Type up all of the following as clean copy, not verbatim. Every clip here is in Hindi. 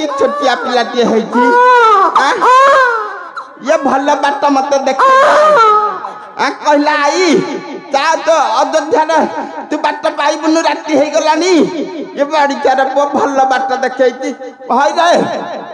कि छोटिया पिलाटी है ये भल बाट मत देख कहला आई ता तो अयोध्या तू बाट पाइबुनु राति हो गलानी ये बाड़ीचार पुआ भल बाट देखे रे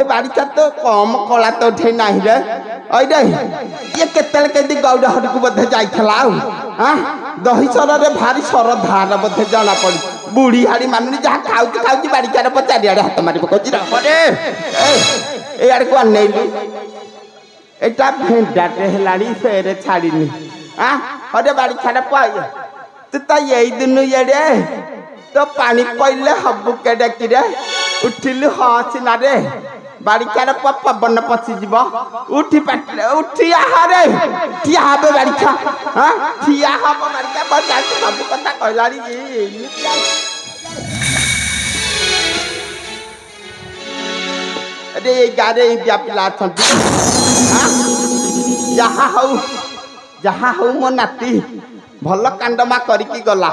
ए बाड़ीचा तो कम कला तो उठे नहीं रे रे ये केतल के गौड़ हर को बधे जाइथला दही सर रे भारी सर धार बधे जाना पड़ी बुढ़ी हाड़ी मानुनी जहाँ खाऊची खाऊची बाड़ीचार पर चारिआडे हाथ मारी पकाउची रे ए आड़ को अनेलु एटा भेंडाटे हेलाड़ी फेरे छाड़ीनी अरे बाड़ी छाड़ा पाई तू तो यही दिन ये तो पानी पड़े हबु के डाकी उठिलु हसिना रे बाड़ी छाड़ा पवन पशिज उठी पाटे उठी रे ठिया हे बाड़ी छा ठिया हम बाड़ी बजा सब कथा कहलाड़ी अरे गारे पिला जहा हूँ मो नाती भल कांडमा करिकी गला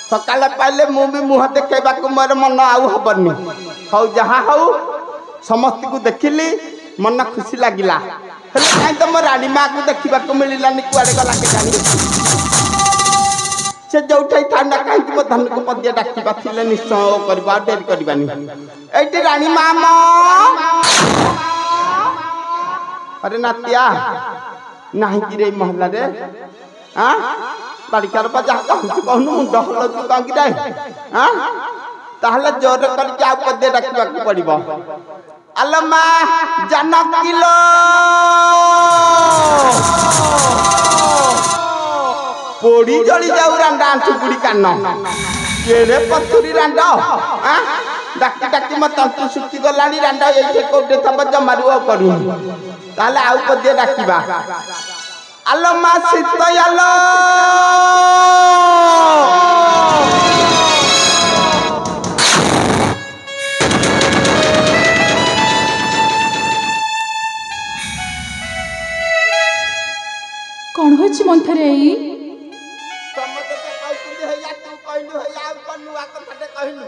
सकाले पाइले मु भी मुह देखा मोर मन आउ हबनी हौ जहा हौ समस्त को देखिली मन खुशी लगिला कहीं तो मो रानी माँ को देखा मिलानी कुआड़े गला के जानी से जो था कहीं मो धन को पदिया डाकिबा थिले निश्चय करबा डेरी करबानी एटी रानी माँ अरे नातिया नहीं कि रे महल्ला रे बाड़ीचार पर जहाँ कहूँ मुंड हल कह कि ताहले जोर करके आ पदे रखा पड़ो आलो माँ जानकिलो पोड़ी जली जाऊ रांडा आंठुपुड़ी कान केड़े पथुरी रांड डाकी डाकी मो तंतु सुखी गलानी रांडा ये कोटे थब जमारू करू ताले आउ पदे डाकिबा आलो मा सीतयालो कौन होची मंथरे आई समते तो कहतुली हैया तू कहलु हैया आ कनु आ कथाटे कहलु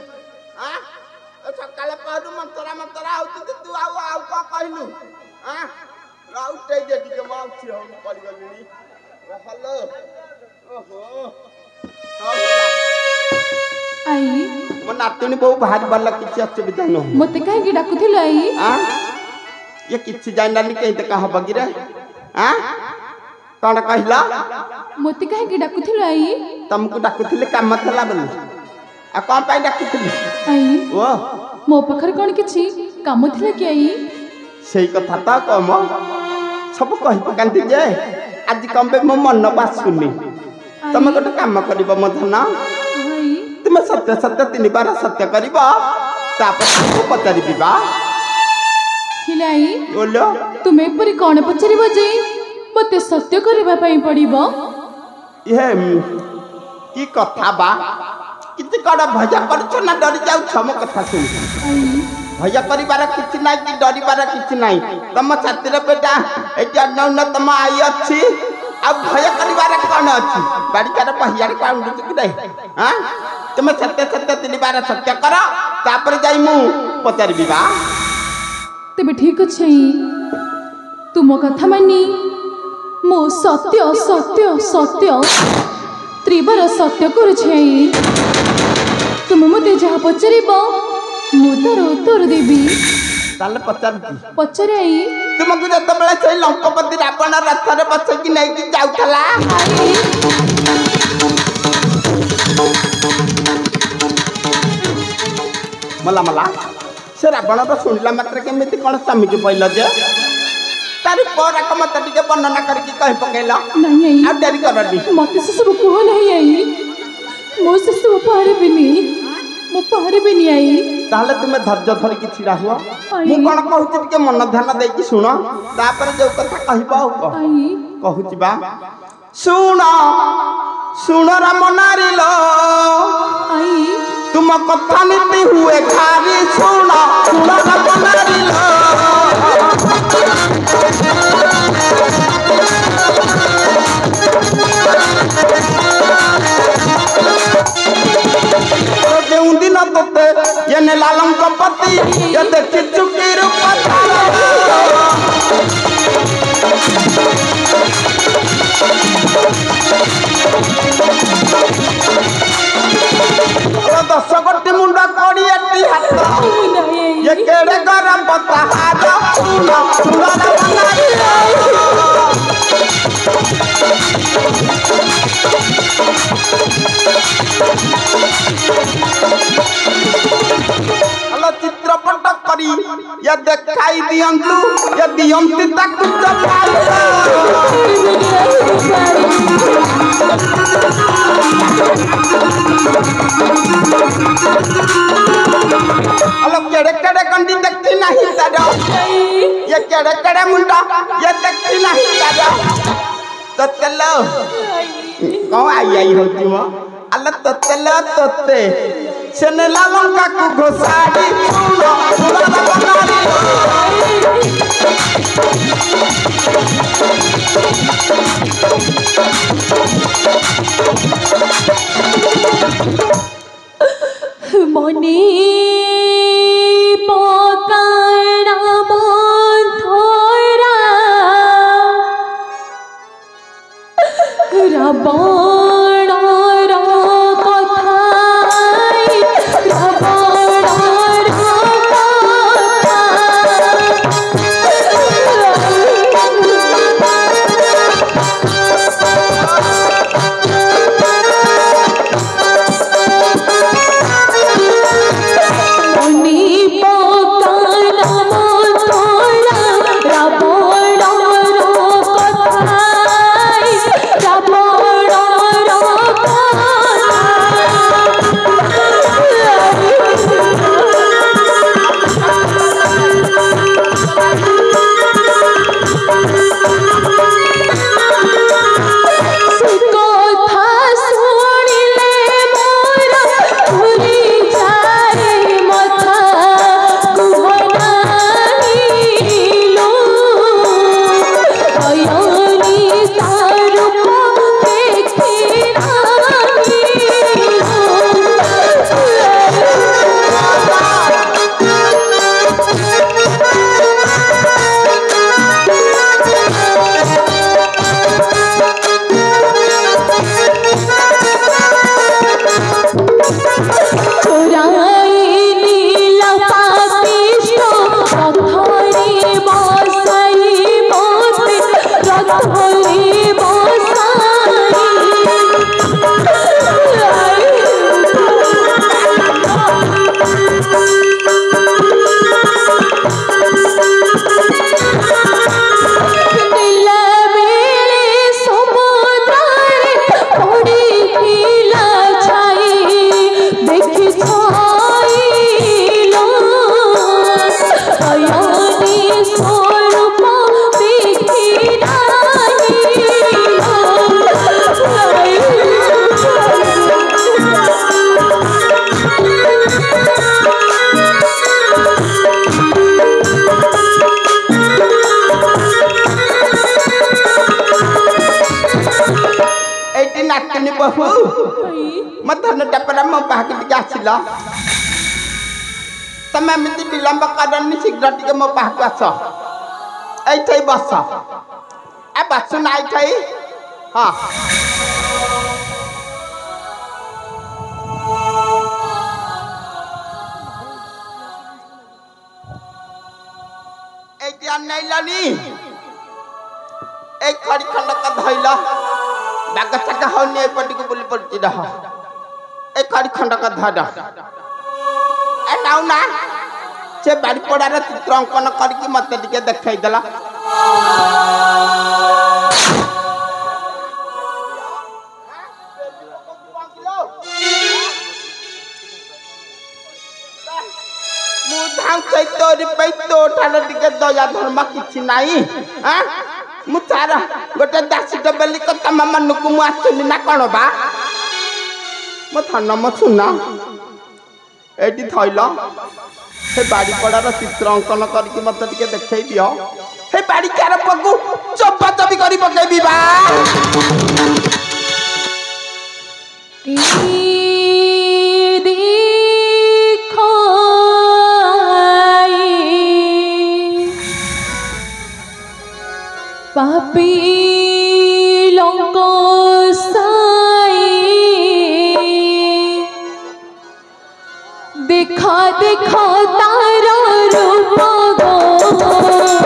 सकाले कहलु मंतरा मंतरा आउतु तू आउ का कहलु राउटे जे के माउची हम पड़ी गलिनी हेलो ओहो आई मो नातुनी बहु भारी बल्ला किछि असुविधा न मते काहे की डाकुथिल आई ये किछि जानलानी कहीं त कहा बगिरे कौन कहला मते काहे की डाकुथिल आई तुमको डाकुथिले काम थला बोली आ कौन पाई डाकुथिली आई ओ मो पखर कौन किछि काम थिला कि आई सेई कथा ता कम सब कहि पकांती जे आज कम मो मन बासुनी तुम गोटे काम करिबो मो धन तुम सत्य सत्य 3 बार सत्य करिबो तापर पचारि बिबा हिलाई बोलो तुमे परि कोन पचारिबो जे मते सत्य करबा पई पड़िबो ये की कथा बा किति कड भजा करछ ना डरी जाउ छम कथा सुन भैया परिवार किछि नाही कि डरिबार किछि नाही तम छातिर बेटा एटा न तम आई अछि अब भय परिवार कोन अछि बाड़ीचार पहियार काउंड कि नहीं तुम सत्य सत्य 3 बार सत्य कर तापर जाई मु पचार बिबा तबे ठीक अछि तुम कथा मानी मो सत्य सत्य सत्य 3 बार सत्य करू छै तुम मते जहा पचारिबो मु तार उत्तर देबी ताले पचार आई तुमको जत बेले से लंकापति रावण रथ रे बस कि नहीं कि जाउथला मला मला से रावण तो सुनला मात्र केमिति कोन समिति पइल जे तारी पर मत टिके वर्णना करके कहि पकेला नहीं आ डेरी करडी मते से सब को नहीं आई मो से सब पारे बिनी मो पारे बिनी आई ताहले तुमे धैर्य धरि कि छिड़ा हुआ मु कोन कहूची के मन ध्यान दे कि सुनो तापर जो कथा कहिबा कहूची बा सुनो सुनो राम नारी लो आई तुम कथा नीति हुए खारी सुनो सुनो राम नारी लो दिन तोते ये सेने लालम कपति ये देखी चुकी रूप दस गोटी मुंडा कोड़ी एटी हाथ ये केड़े गरम पता हाथ सुना सुना हलो चित्रपट करी ये देखाई दियंतु ये दियंती तक चपाई हलो केड़े केड़े गंडी देखती नहीं तारा ये केड़े केड़े मुंडा ये देखती नहीं तारा तो चलो कौन आई होती वो अल्लाह तो चलो तोते सेने लालों का घोसाड़ी सुनो सुनो बनारी मनी पकाड़ा बंधोरा रावण बहू मत धन टपरा मो पाके टिके आसिला तमे मिति विलंब करनी शीघ्र टिके मो पाके आस एठै बस ए बस ना एठै हां एठी अनैलानी एक खड़ी खंड का धइला बाग चका होने पटी को बोली पड़ती रहा एक खड़ी खंड का धाड़ा ए नाउ ना से बाड़ी पड़ार चित्र अंकन करके मत टिके देखाई देला मु धान से तोरी पे तो ठान टिके दया धर्म किछि नाही हां मु तारा गोटे दासी डबली कथा मामा नुकु मु आछुनी ना कोन बा मो थान म सुना एटी थइला हे बाड़ी पड़ार चित्र अंकन करके मत टिके देखाई दियो हे बाड़ी चार पगु चप्पा चपी करी पकेबी बा देखो देखो तारा रूप गो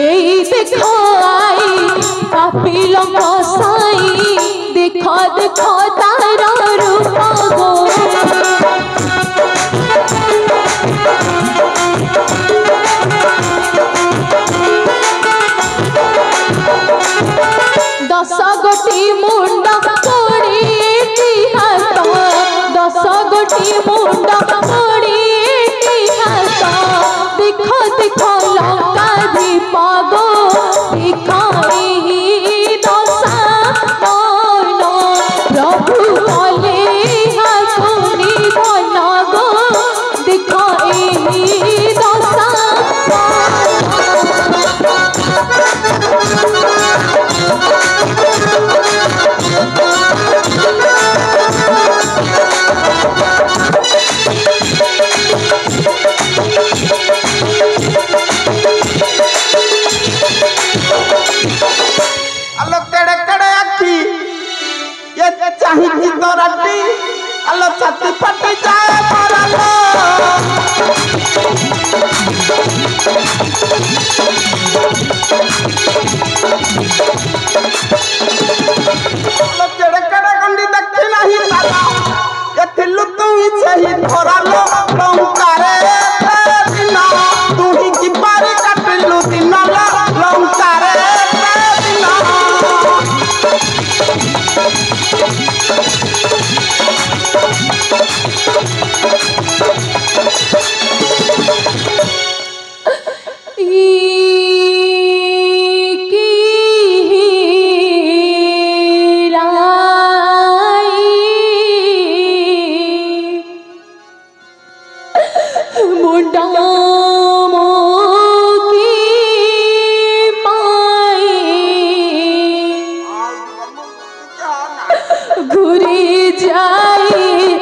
देखो आई कपिल साई देखो देखो तारा रूप गो दस गोटी मुंड कोड़ी हाथ दस गोटी मुंड कोड़ी हाथ देखो देखो लंका दीप गो देखो दशा प्रभु कले हाकुनी धन गो देखो दशा चाहिए तो रट्टी अल्लाह छाती फट जाए मरलो अल्लाह चढ़े कड़े गंडी देखी नहीं तारा ये थिल्लू तू ही सही धरलो लंकारे बिना तू ही की बारी कटिलू दिना लंकारे बिना घुरी जाई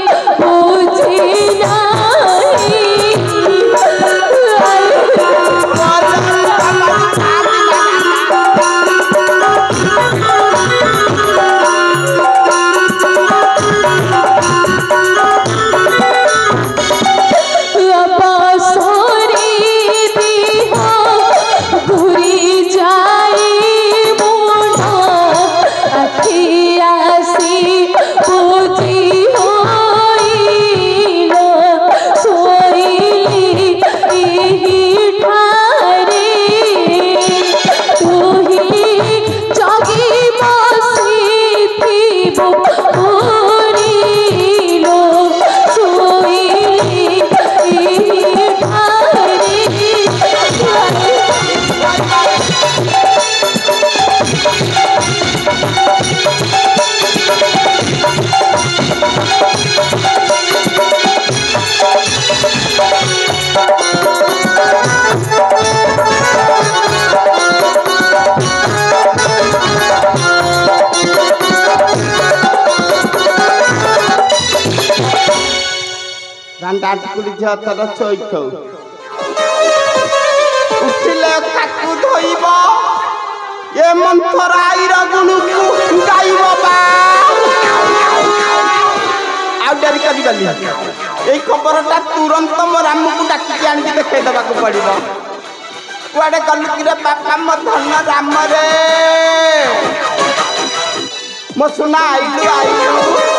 डाटकुली झतर चैथ उठिले काकू धोइब ए मंथराईर गुणुकु गाइब बा आ डरी करी गली एई खबरटा तुरंत मो रामकु डाकी आनी देखाई दबाकू पड़िबो कुआडे गलु कि रे बापा मो धन राम रे मो सुना आइलु